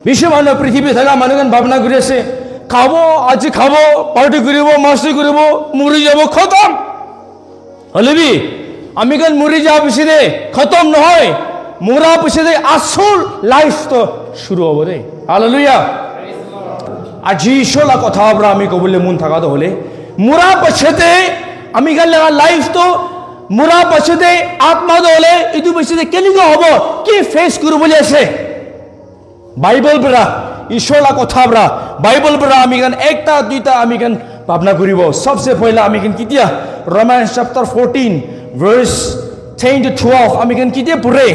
বিশ্ব মানুহ পৃথিৱী থাকা মানুহজন ভাৱনা কৰি আছে খাব আজি খাব পাৰ্টি কৰিব মাস্তি কৰিব মৰি যাব খতম হলেবি আমি কান মৰি যাওঁ পিছতে খতম নহয় মৰা পিছতে আসল লাইফ তো শুরু হ'ব রে হালেলুয়া আজি ইশলা কথা আমরা আমি কবলে মন থাকাতো হলে মরা পিছতে আমি কান লাগা লাইফ তো মরা পিছতে আত্মা তো হলে ইদু পিছতে কেনিকা হ'ব কি ফেস কৰিবলৈ আছে বাইবেল পড়া ইশলা কথা পড়া বাইবেল পড়া আমি কান একটা দুইটা আমি কান ভাবনা করিব সবচেয়ে পয়লা আমি কান কিতিয়া রোমান্স চ্যাপ্টার 14 verse 10 to 12 আমি কান কিতিয়া পড়ে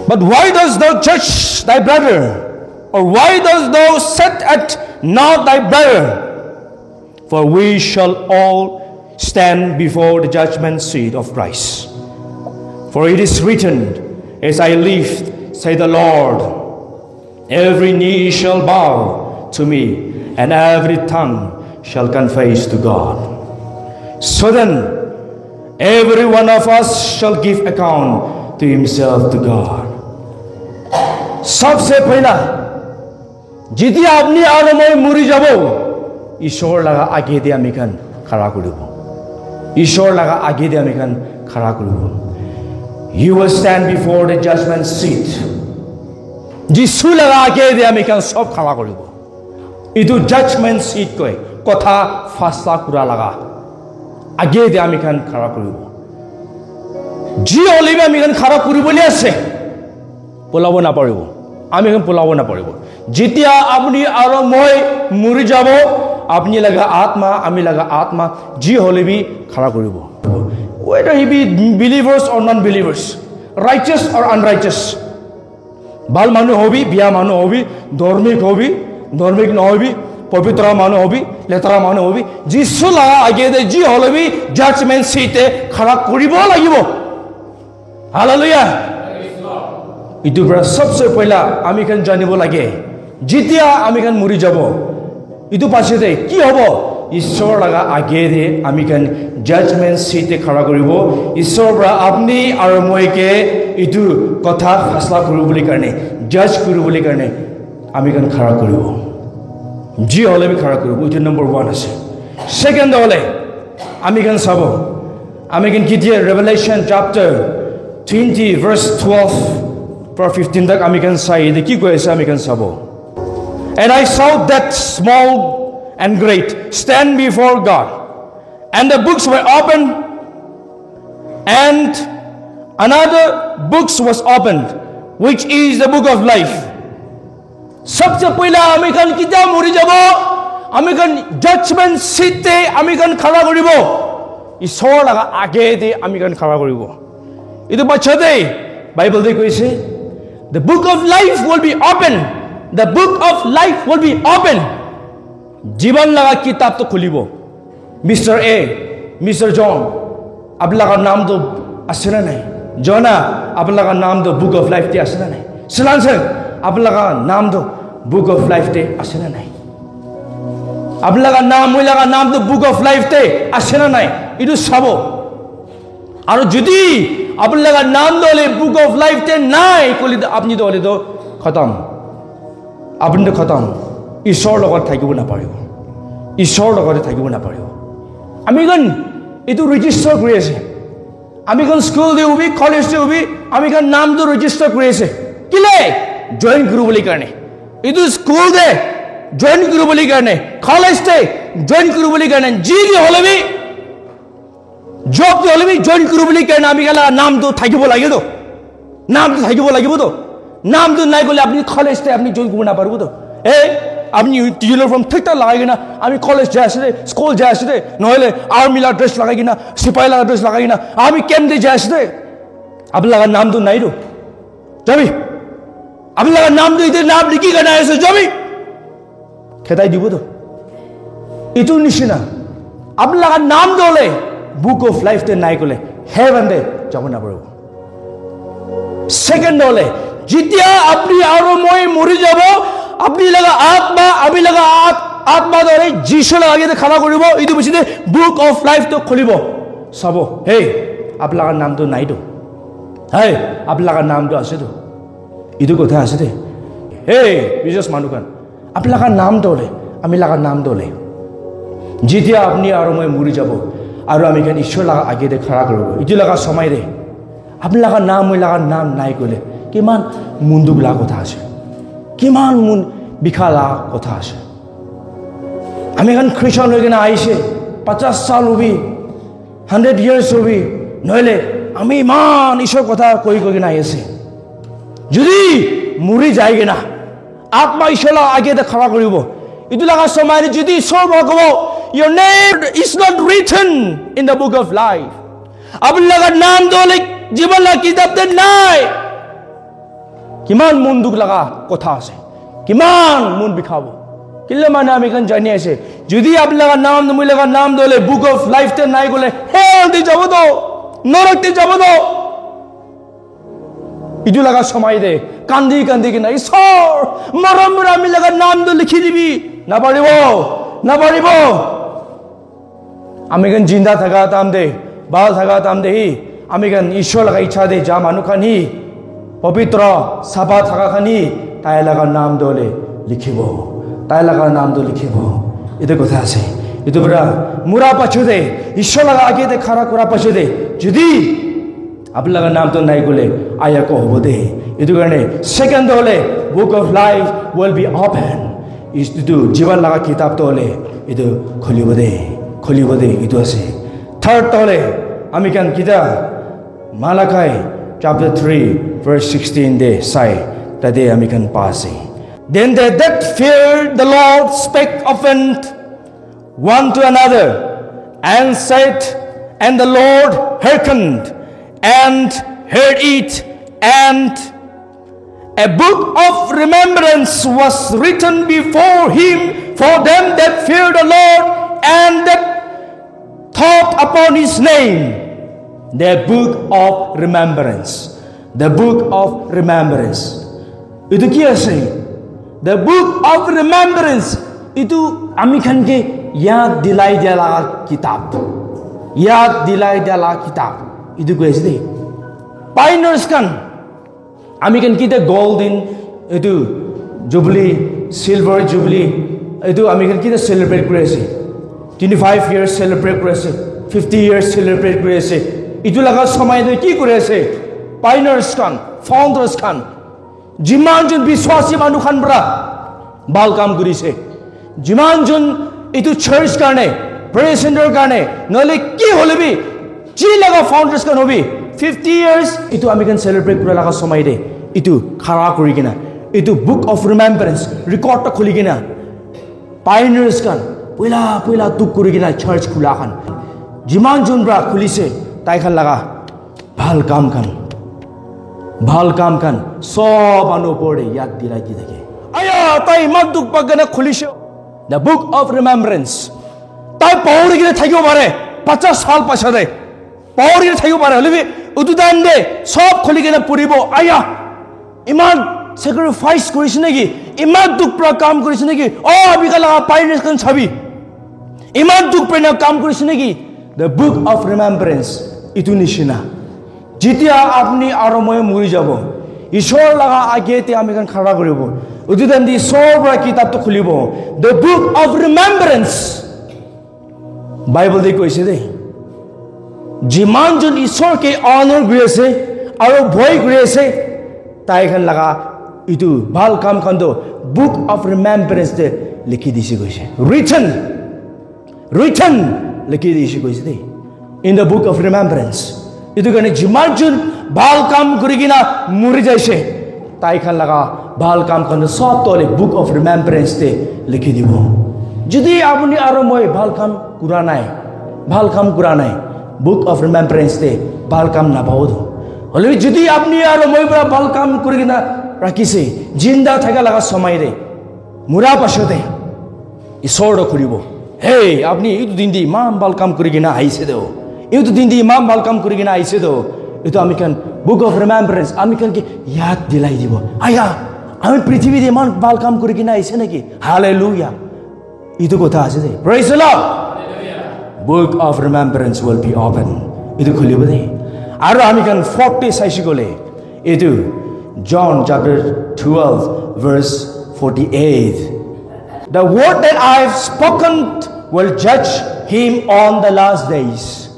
but why does thou judge thy brother or why does thou set at naught thy brother for we shall all stand before the judgment seat of Christ for it is written as I live say the Lord every knee shall bow to me and every tongue shall confess to God so then every one of us shall give account to himself to God सबसे पहला जिति आपनी और मैं मुरी जाबो ईश्वर लगा आगे दे अमिकन खड़ा करूँ ईश्वर लगा आगे दे अमिकन खड़ा करूँ you will stand before the judgment seat जिसु लगा आगे दे अमिकन सब खड़ा करूँ इधु judgment seat कोई कथा फास्ता कुरा लगा आगे दे अमिकन खड़ा करूँ जी ओली में अमिकन खड़ा करूँ बोलिए से পোলাব না পারিব আমি এখন পোলাব না পারিব যেতিয়া আপনি আর মই মরি যাব আপনি লাগা আত্মা আমি লাগা আত্মা জি হলেবি খাড়া করিব whether he be believers or non believers righteous or unrighteous ভাল মানুহ হবি বিয়া মানুহ হবি ধর্মিক নহবি পবিত্র মানুহ হবি লেতরা মানুহ হবি যিশু লাগা আগে দে জি হলেবি জাজমেন্ট সিটে খাড়া করিব লাগিব হালেলুয়া इतु बड़ा सबसे पहला आमी कान जानिब लागे जितिया आमी कान मरि जाब इतु पाछे दे की हबो ईश्वर लगा आगे दे आमी कान जजमेंट सीटे खड़ा करिब ईश्वर बड़ा आपनी और मयके इतु कथा फैसला करू बोली करने जज करू बोली करने आमी कान खड़ा करिब जी हले भी खड़ा करिब इतु नंबर 1 আছে सेकंड हले आमी कान साबो आमी कान कितिया revelation chapter 20 verse 12 for 15 tak ami kan say de ki ko esa ami kan sabo and I saw that small and great stand before God and the books were opened and another books was opened which is the book of life sabse pehla ami kan kita mori jabo ami kan judgment seat te ami kan khara koribo ishor laga age de ami kan khara koribo idu bachade bible de koise the book of life will be open the book of life will be open जीवन लगा किताब तो खुलिबो mister A mister John आप लगा नाम तो आसेना नहीं जोना आप लगा नाम तो बुक ऑफ लाइफ ते आसेना नहीं सिलांसर आप लगा नाम तो बुक ऑफ लाइफ ते आसेना नहीं आप लगा नाम तो बुक ऑफ लाइफ ते आसेना नहीं इदु साबो और जुदी अपन लगा नाम दोले बुक ऑफ लाइफ ते नाइ कोली आपनी दोले तो खत्म आपन तो खत्म ईश्वर লগত থাকিব না পারিব ईश्वर লগত থাকিব না পারিব আমি গন এটো রেজিস্টার কৰি আছে আমি গন স্কুল দে উবি কলেজ দে উবি আমি গন নাম তো রেজিস্টার কৰি আছে কিলে জয়েন কৰো বুলি কাৰণে এটো স্কুল দে জয়েন কৰো বুলি কাৰণে কলেজ দে জয়েন কৰো বুলি কাৰণে জি কি হলবি जॉब तो हले भी जॉइन करू बोली कहना आमी गला नाम तो থাকিব লাগে তো नाम तो থাকিব লাগিব তো नाम तो নাই গলে আপনি কলেজ তে আপনি জয়েন করব না পারবো তো এ আপনি ইউনিফর্ম ঠিকঠাক লাগাই না আমি কলেজ যাই আসে স্কুল যাই আসে নহলে আর্মি লা ড্রেস লাগাই না সিপাহি লা ড্রেস লাগাই না আমি ক্যাম্প দে যাই আসে আপনি লাগা নাম তো নাই তো যাবি আপনি লাগা নাম তো ইতে নাম লিখি কেনা আছে যাবি খেতাই দিব তো ইটো নিশিনা আপনি লাগা নাম দলে बुक ऑफ लाइफ ते नाइ कोले हेवन दे যাব না পারব सेकंड হলে जितिया আপনি আর মই মরি যাব আপনি লাগা আত্মা আমি লাগা আত্মা ধরে যিশু লাগে তে খাড়া করিব ইদু বিচিতে বুক অফ লাইফ তো খুলিব সব হে আপ লাগা নাম তো নাই তো হে আপ লাগা নাম তো আছে তো ইদু কথা আছে দে হে বিজনেছ মানুহখন আপোনালোকৰ নাম দলে আমি লগা নাম দলে যেতিয়া আপুনি আৰু মই মৰি যাব আৰু আমি কেন ঈশ্বৰ লগা আগেতে খাৰা কৰিব ইটো লগা সময় দে আপোনালোকৰ নাম মই লগা নাম নাই ক'লে কিমান মন দুখ লগা কথা আছে কিমান মন বিষা লগা কথা আছে আমি এখন খ্ৰীষ্টান হৈ কিনে আহিছে 50 সাল হবি 100 years হবি নহলে আমি ইমান ঈশ্বৰ কথা কৈ কিনে আহি আছে যদি মৰি যায়গে না আত্মা ঈশ্বৰ আগেতে খাৰা কৰিব ইটো লগা সময় যদি ঈশ্বৰ ক'ব your name is not written in the book of life আপোনালোকৰ নাম দলে জীৱন কিতাপতে নাই কিমান মন দুখ লগা কথা আছে কিমান মন বিষাব কিলে মানে আমি kan জানি আছে যদি আপোনালোকৰ নাম নমুলকৰ নাম দলে বুক অফ লাইফ তে নাই গলে হেলদি যাব তো নৰকতে যাব তো ইটো লগা সময় দে কান্দি কান্দি কিনা ঈশ্বৰ মৰমৰ আমি লগা নাম দ লিখি দিবি না পাৰিব আমি kan জিন্দা থাকা তাম দে বাল থাকা তাম দে আমি kan ঈশ্বৰ লগা ইচ্ছা দে যা মানুহ খানি পবিত্ৰ সাবা থাকা খানি তাই লগা নাম দলে লিখিব তাই লগা নাম দ লিখিব এটো কথা আছে এটো বড় মুরা পাছুদে ঈশ্বর লগা আগেতে খারা করা পাছুদে যদি আপনার নাম তো নাই গলে আয়া কো হবো দে এটো কারণে সেকেন্ড হলে book of life will be open ইটো জীবন লগা কিতাব তো হলে এটো খুলিব দে এটো আছে থার্ড হলে আমি কেন কিতা মালাকাই chapter 3 verse 16 দে সাই তাতে আমি কেন পাসে Then they that feared the Lord spake often one to another, and said, and the Lord hearkened, and heard it, and a book of remembrance was written before him for them that fear the Lord, and that thought upon his name. The book of remembrance. The book of remembrance. Itu kia say? The book of remembrance itu ami khan ke yaad dilai diala kitab itu koise de pioneers kan ami khan kita golden itu jubilee silver jubilee itu ami khan kita celebrate kore ase 25 years celebrate kore ase 50 years celebrate kore ase itu laga samay de ki kore ase pioneers kan founders kan যিমান জন বিশ্বাসী মানুহ খান বৰা ভাল কাম কৰিছে যিমান জন ইটো search কাৰণে pray centre কাৰণে নহলে কি হলবি যি লগা ফাউন্ডাৰ্স কান হবি 50 ইয়াৰ্স ইটো আমি কান সেলিব্ৰেট কৰা লগা সময় দে ইটো খাৰা কৰি কিনা ইটো বুক অফ ৰিমেম্বাৰেন্স ৰেকৰ্ড খুলি কিনা পাইনিয়াৰ্স কান পইলা তুক কৰি কিনা চাৰ্চ খোলা খান যিমান জন বৰা খুলিছে তাই খান লগা ভাল কাম কান সব আনো পড়ে ইয়াদ দিলাই দি থাকে আয়া তাই মত দুখ পাগনে খুলিছে দ্য বুক অফ রিমেম্বারেন্স তাই পৌড়ি গিয়ে থাকিব পারে 50 সাল পাছতে পৌড়ি থাকিব পারে হলিবি উদুদান দে সব খুলি কিনে পড়িব আয়া ইমান স্যাক্রিফাইস করিছ নাকি ইমান দুখ প্র কাম করিছ নাকি ও বিকালা পাইনিয়ার্স কান ছবি ইমান দুখ প্র কাম করিছ নাকি দ্য বুক অফ রিমেম্বারেন্স ইতু নিশিনা যেতিয়া আপনি আৰু মই মৰি যাব ঈশ্বৰ লগা আগেতে আমি কান খাৰা কৰিব উদিদান দি সব কিতাবটো খুলিব দ্য বুক অফ ৰিমেম্বাৰেন্স বাইবেল দি কৈছে দে যিমান জন ঈশ্বৰকে অনাৰ কৰি আছে আৰু ভয় কৰি আছে তাই খান লগা ইটো ভাল কাম খানটো বুক অফ ৰিমেম্বাৰেন্স তে লিখি দিছে কৈছে ৰিটন লিখি দিছে কৈছে they in the book of remembrance itu কাৰণে যিমান জন ভাল কাম কৰি কিনা মৰি যাইছে তাই খান লগা ভাল কাম খান সব তলে বুক অফ ৰিমেম্বাৰেন্স তে লিখি দিব যদি আপুনি আৰু মই ভাল কাম কৰা নাই বুক অফ ৰিমেম্বাৰেন্স তে ভাল কাম নাপাব হলে যদি আপনি আৰু মই ভাল কাম কৰি কিনা ৰাখিছে জিন্দা থাকা লগা সময় ৰে মুৰা পাছতে ঈশ্বৰ খুলিব হে আপনি এই দিন দি ইমান ভাল কাম কৰি কিনা আহিছে দেও itu dindi imam balkam kurigina aise do itu ami kan book of remembrance ami kan ki yaad dilai dibo aya ami prithibir imam balkam kurigina aise naki hallelujah itu kotha ase de praise the lord hallelujah book of remembrance will be open itu khulibo de aru ami kan 40 saisi gole itu John chapter 12 verse 48. The word that I have spoken will judge him on the last days.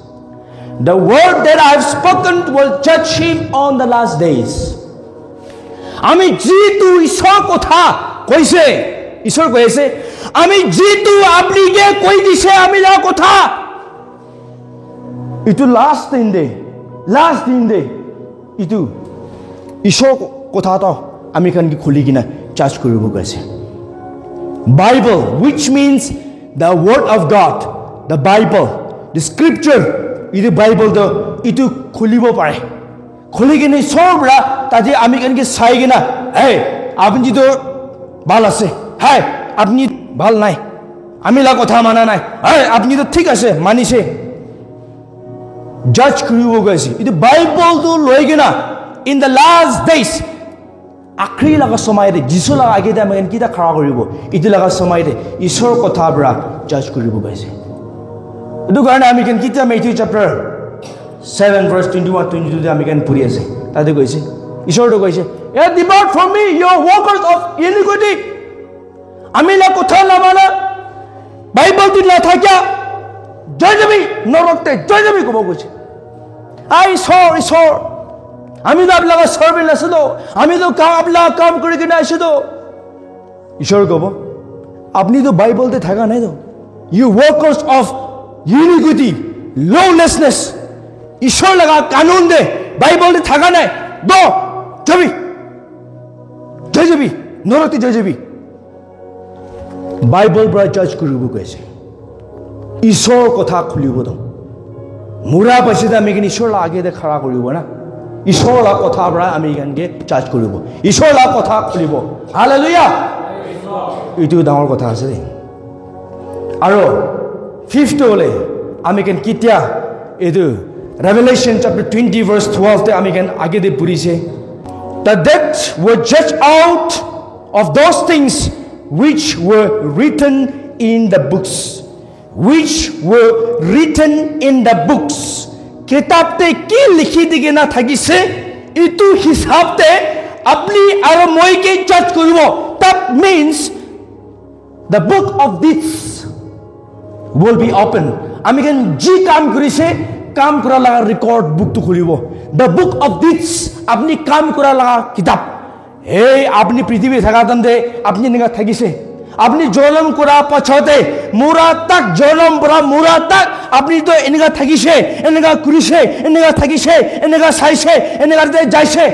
The word that I have spoken will judge him on the last days. আমি যেটো ঈশ্বর কথা কইছে ঈশ্বর কইছে আমি যেটো আপনিকে কই দিছে আমি লা কথা ইটো লাস্ট দিন দে ইটো ঈশ্বর কথা তো আমি কান কি খুলি কিনা চার্জ কৰিব কৈছে Bible, which means the word of God, the Bible, the scripture. This Bible to itu khulibo pare. Khuli kine sobra tadi ami kan ki sai kina. Hey, apni to bhal ase. Hey, apni bhal nai. Ami la kotha mana nai. Hey, apni to thik ase, manise. Judge koribo kaise. Itu Bible to loi kina in the last days. আখৰি লাগা সময়তে যিশু লাগা আগে দে আমি কিটা খাৰা কৰিব ইটো লাগা সময়তে ঈশ্বৰ কথা বৰা জাজ কৰিব গাইছে এটো কাৰণে আমি কেন কিটা মেথিউ চ্যাপ্টাৰ 7 verse 21 22 আমি কেন পঢ়ি আছে তাতে কৈছে ঈশ্বৰটো কৈছে এ depart from me you workers of iniquity আমি লা কথা না মানা বাইবেল দিন না থাকা জয় যাবি নৰকতে জয় যাবি কব কৈছে আই ঈশ্বৰ আমি তো আপনার সার্ভেন্ট আছে তো আমি তো আপনার কাম করে কিনা আসে তো ঈশ্বর কব আপনি তো বাইবেলতে থাকা নাই তো ইউ ওয়ার্কার্স অফ ইনিকুইটি লওলেসনেস ঈশ্বর লাগা কানুন দে বাইবেলতে থাকা নাই দ যাবি নরকতে যাবি বাইবেল পৰা জাজ কৰিব কৈছে ঈশ্বৰ কথা খুলিব তো মুৰা পাছে আমি কি ঈশ্বৰ আগে দে খাৰা কৰিব না ঈশ্বৰৰ কথা পৰা আমি গানকে চাৰ্জ কৰিব ঈশ্বৰৰ কথা খুলিব হালেলুয়া এইটো ডাঙৰ কথা আছে আৰু ফিফথ হলে আমি কেন কিতিয়া এইটো Revelation chapter 20 verse 12 তে আমি কেন আগে দে পঢ়িছে the dead were judged out of those things which were written in the books কিতাবতে কি লিখি দিকে না থাকিছে ইটো হিসাবতে আপনি আৰু মই কে জাজ কৰিব that means the book of deeds will be open আমি কেন জি কাম কৰিছে কাম কৰা লাগা ৰেকৰ্ড বুকটো খুলিব the book of deeds আপনি কাম কৰা লাগা কিতাব এই আপনি পৃথিৱী থাকা তন্দে আপনি নিগা থাকিছে আপনি জনম কৰা পছতে মুৰা তাক জনম পৰা মুৰা তাক আপনি তো এনেকা থাকিছে এনেকা কৰিছে এনেকা থাকিছে এনেকা চাইছে এনেকা যাইছে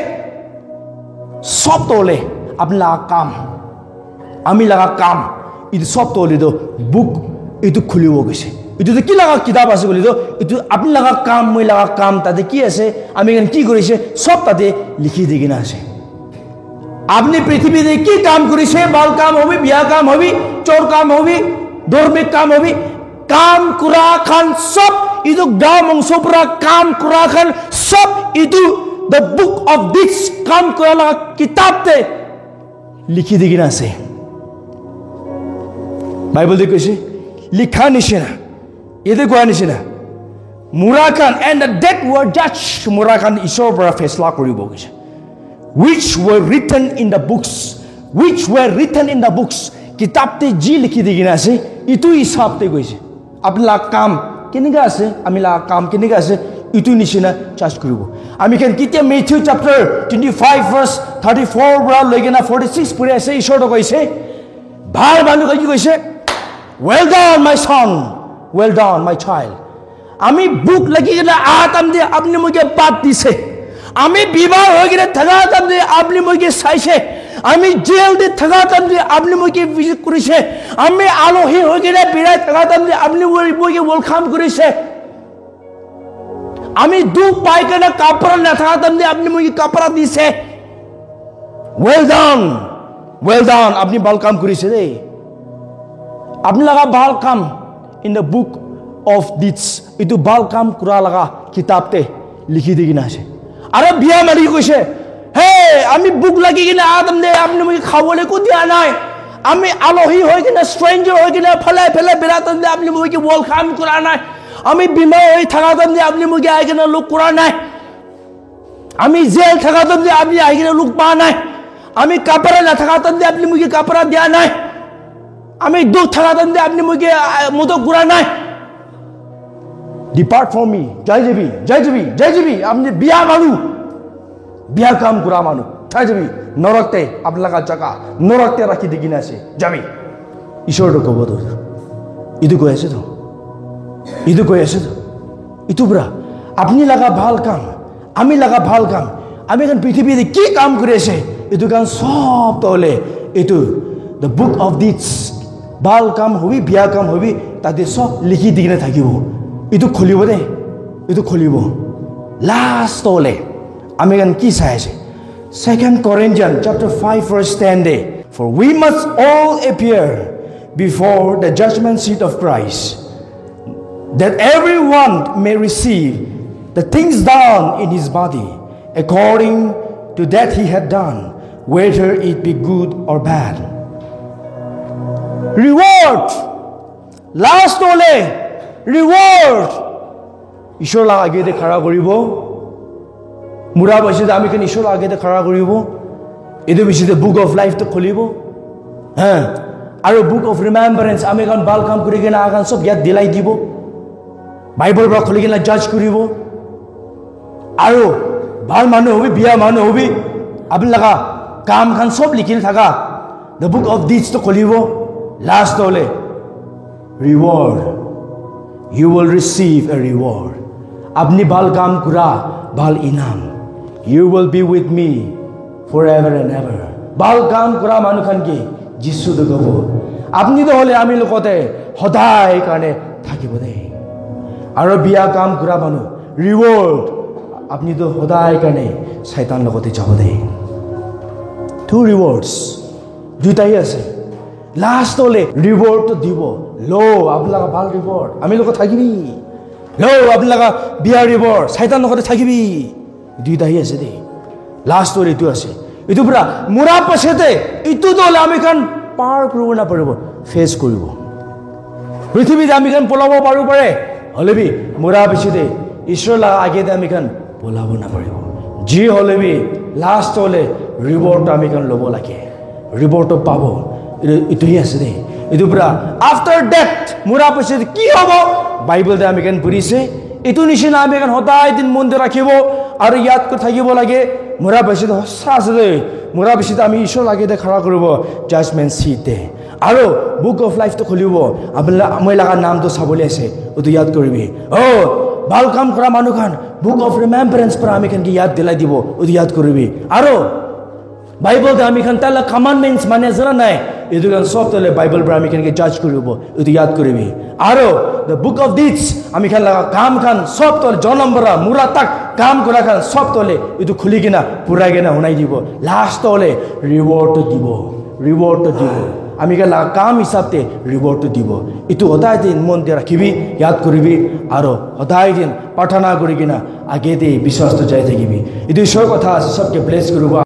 সব তোলে আপনা কাম আমি লাগা কাম ইটো সব তোলে তো বুক ইটো খুলিব গৈছে ইটো কি লাগা কিতাব আছে বলি তো ইটো আপনি লাগা কাম মই লাগা কাম তাতে কি আছে আমি কি কৰিছে সব তাতে লিখি দি কিনা আছে আপনি পৃথিবীতে কি কাম কৰিছে বাল কাম হবে বিয়া কাম হবে চোর কাম হবে ধর্মিক কাম হবে কাম কুরা খান সব ইদু গাম অংশ পুরা কাম কুরা খান সব ইদু the book of deeds কাম কুরা লাগা কিতাবতে লিখি দি কিনা আছে বাইবেল দে কৈছে লিখা নিছিনা এতে কোৱা নিছিনা মুৰা খান and the dead were judged মুৰা খান ঈশ্বৰ পৰা ফেছলা কৰিব কৈছে which were written in the books কিতাবতে জি লিখি দি কিনা আছে ইটো হিসাবতে কৈছে আপলা কাম কেনেকা আছে আমি লা কাম কেনেকা আছে ইটো নিচিনা চাৰ্জ কৰিব আমি কেন কিতিয়া মেথিউ চ্যাপ্টাৰ 25 verse 34 পৰা লৈ কিনা 46 পঢ়ি আছে ঈশ্বৰটো কৈছে ভাল মানুহ কি কৈছে well done my son well done my child আমি বুক লাগি কিনা আতাম দে আপনি মোকে পাত দিছে আমি বিবাহ হৈ কিনে থাকা তাম দে আপনি মোকে চাইছে আমি জেল দে থাকা তাম দে আপনি মোকে ভিজিট কৰিছে আমি আলহী হৈ কিনে বিৰাই থাকা তাম দে আপনি মোকে ওয়েলকাম কৰিছে আমি দুখ পাই কিনে কাপড় না থাকা তাম দে আপনি মোকে কাপড় দিছে well done আপনি ভাল কাম কৰিছে দেই আপনি লাগা ভাল কাম in the book of deeds ইটো ভাল কাম কৰা লাগা কিতাবতে লিখি দি কিনা আছে আরে বিয়া মারি কইছে হে আমি বুক লাগি কিনা আদম দে আপনি মই খাবলে কো দিয়া নাই আমি আলহী হৈ কিনা স্ট্রেঞ্জার হৈ কিনা ফেলে বেরাতন দে আপনি মই কি ওয়েলকাম করা নাই আমি বিমা হৈ থাকা দম দে আপনি মই আই কিনা লোক করা নাই আমি জেল থাকা দম দে আপনি আই কিনা লোক পা নাই আমি কাপড়া না থাকা তন্দে আপনি মুখে কাপড়া দেয়া নাই আমি দুঃখ থাকা তন্দে আপনি মুখে মোদক গুড়া নাই ডিপার্ট ফ্রম মি জয় যাবি আপনি বিয়া মানু বিয়া কাম গুড়া মানু জয় যাবি নরকতে আপনার জায়গা নরকতে রাখি দেখি না আছে যাবি ঈশ্বরটা কব তো ইদু কৈ আছে তো ইটু পুরা আপনি লাগা ভাল কাম আমি লাগা ভাল কাম আমি এখন পৃথিবীতে কি কাম করে আছে ইটু কাম সব তলে ইটু দ্য বুক অফ ডিডস ভাল কাম হবি বিয়া কাম হবি তাতে সব লিখি দি কিনে থাকিব ইটু খুলিব দে ইটু খুলিব লাস্ট তলে আমি এখন কি চাই আছে 2 Corinthians chapter 5 verse 10 day for we must all appear before the judgment seat of Christ that everyone may receive the things done in his body according to that he had done, whether it be good or bad. Reward! Last ole, reward! Ishor la age de khara koribo. Mura bashide ami kan ishor age de khara koribo. Edu bishide book of life to kholibo. Aro book of remembrance ami kan bal kam kori kena agan sob yad dilai dibo. Bible bra kholi kena judge koribo. Aro ভাল মানুহ hobby বিয়া মানুহ hobby আপনি লাগা কাম খান সব লিখিল থাকা the book of deeds তো খুলিব লাস্ট হলে reward you will receive a reward আপনি ভাল কাম করা ভাল ইনাম you will be with me forever and ever ভাল কাম করা মানুহ খান কি যিশু তো কব আপনি তো হলে আমি লোকতে সদায় কারণে থাকিব দে আৰু বিয়া কাম করা মানুহ রিওয়ার্ড আপনি তো সদায় কারণে শয়তান লগতে যাব দে টু রিওয়ার্ডস দুটাই আছে লাস্ট হলে রিওয়ার্ড তো দিব লো আপনার ভাল রিওয়ার্ড আমি লোক থাকিবি লো আপনার বিয়া রিওয়ার্ড শয়তান লগতে থাকিবি দুটাই আছে দে লাস্ট হলে এইটো আছে এইটো পুরা মোরা পাছতে এইটো দলে আমি কান পাৰ কৰিব না পাৰিব ফেস কৰিব পৃথিৱীত আমি কান পলাব পাৰো পাৰে হলেবি মোৰা পাছতে ঈশ্বৰ লা আগেতে আমি কান পলাব না পাৰিব যি হলেবি লাস্ট হলে রিওয়ার্ড আমি কান লব লাগে রিওয়ার্ড পাব ইটোই আছে দে ইটো পুরা আফটার ডেথ মোরা পাছত কি হব বাইবেল আমি কান পঢ়িছে ইটো নিচিনা আমি কান সদায় দিন মন ৰাখিব আৰু ইয়াত কৰি থাকিব লাগে মোৰা পাছত সঁচা আছে দে মোৰা পাছত আমি ঈশ্বৰ লাগে দে খৰা কৰিব জাজমেন্ট সিটে আৰু বুক অফ লাইফ তো খুলিব আপোনাৰ মই লাগা নামটো চাবলৈ আছে ইটো ইয়াদ কৰিবি ভাল কাম কৰা মানুহ খান বুক অফ ৰিমেম্বৰেন্স পৰা আমি খান কি ইয়াদ দিলাই দিব ইটো ইয়াদ কৰিবি আৰু বাইবেল দে আমি খান তালা কমান্ডমেন্টস মানে জানা নাই ইটো খান সব তলে বাইবেল পৰা আমি খান কি জাজ কৰিব ইটো ইয়াদ কৰিবি আৰু দ্য বুক অফ ডিডস আমি খান লাগা কাম খান সব তলে জনম পৰা মুৰা তাক কাম কৰা খান সব তলে ইটো খুলি কিনা পুৰাই কিনা শুনাই দিব লাস্ট তলে রিওয়ার্ড দিব আমি কে লাগা কাম হিসাবতে রিওয়ার্ড দিব ইটো সদায় দিন মন দিয়ে ৰাখিবি ইয়াদ কৰিবি আৰু সদায় দিন প্ৰাৰ্থনা কৰি কিনা আগে দে বিশ্বাস তো যাই থাকিবি ইটো ঈশ্বৰ কথা আছে সবকে ব্লেস কৰিব